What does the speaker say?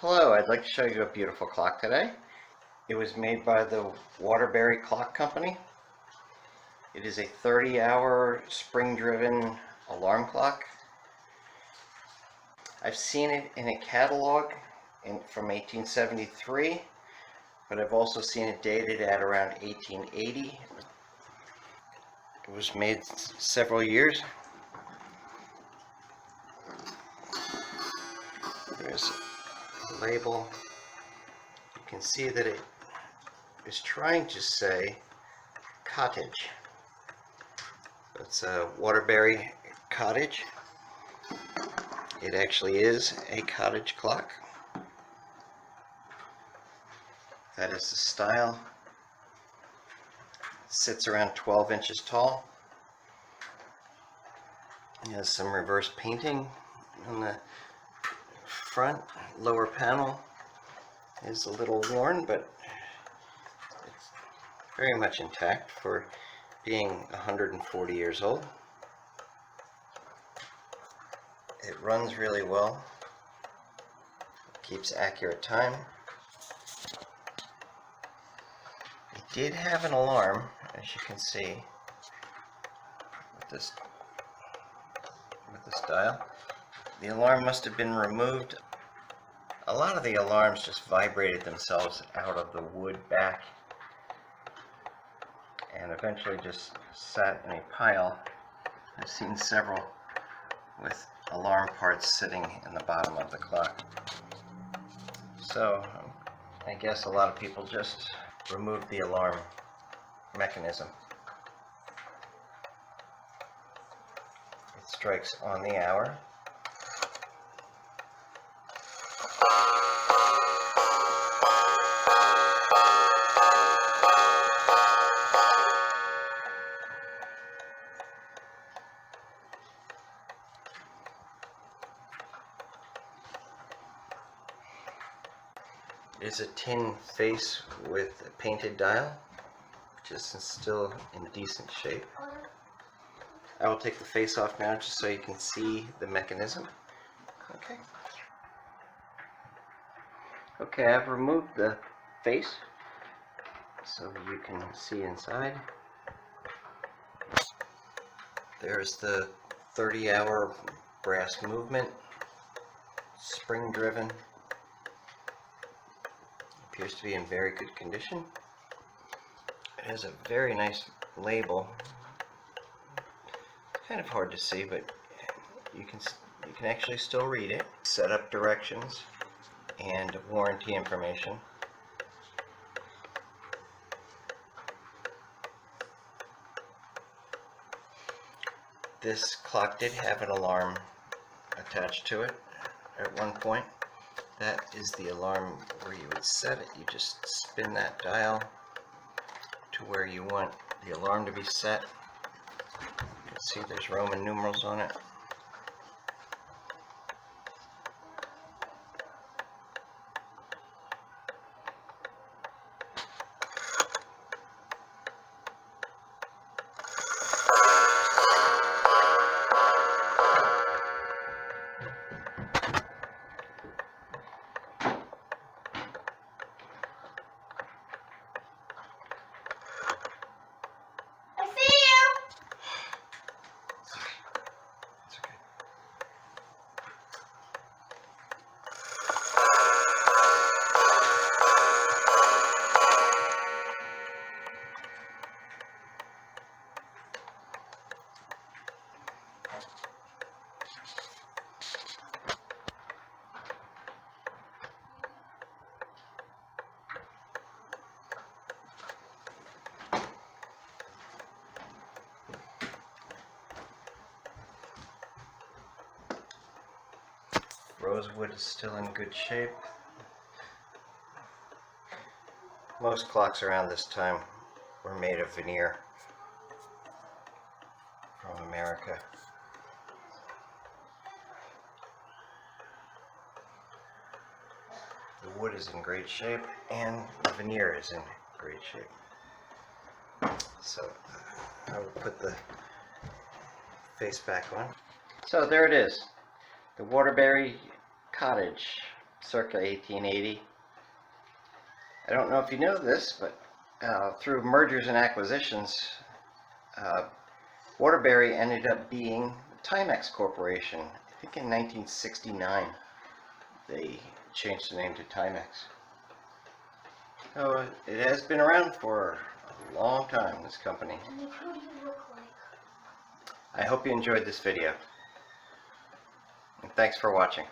Hello, I'd like to show you a beautiful clock today. It was made by the Waterbury Clock Company. It is a 30-hour spring-driven alarm clock. I've seen it in a catalog from 1873, but I've also seen it dated at around 1880. It was made several years. There's a label. You can see that it is trying to say Cottage. It's a Waterbury Cottage. It actually is a cottage clock. That is the style. It sits around 12 inches tall. It has some reverse painting on the front. Lower panel is a little worn, but it's very much intact for being 140 years old. It runs really well. It keeps accurate time. It did have an alarm, as you can see, with this dial. The alarm must have been removed. A lot of the alarms just vibrated themselves out of the wood back and eventually just sat in a pile. I've seen several with alarm parts sitting in the bottom of the clock. So I guess a lot of people just removed the alarm mechanism. It strikes on the hour. It is a tin face with a painted dial, which is still in decent shape. I will take the face off now just so you can see the mechanism. Okay, I've removed the face so you can see inside. There's the 30-hour brass movement, spring-driven. Appears to be in very good condition. It has a very nice label. It's kind of hard to see, but you can actually still read it. Setup directions and warranty information. This clock did have an alarm attached to it at one point. That is the alarm where you would set it. You just spin that dial to where you want the alarm to be set. You can see there's Roman numerals on it. Rosewood is still in good shape. Most clocks around this time were made of veneer from America. The wood is in great shape and the veneer is in great shape. So I will put the face back on. So there it is, the Waterbury Cottage circa 1880. I don't know if you know this, but through mergers and acquisitions, Waterbury ended up being Timex Corporation. I think in 1969 they changed the name to Timex. So it has been around for a long time, this company. And who do you look like? I hope you enjoyed this video. And thanks for watching.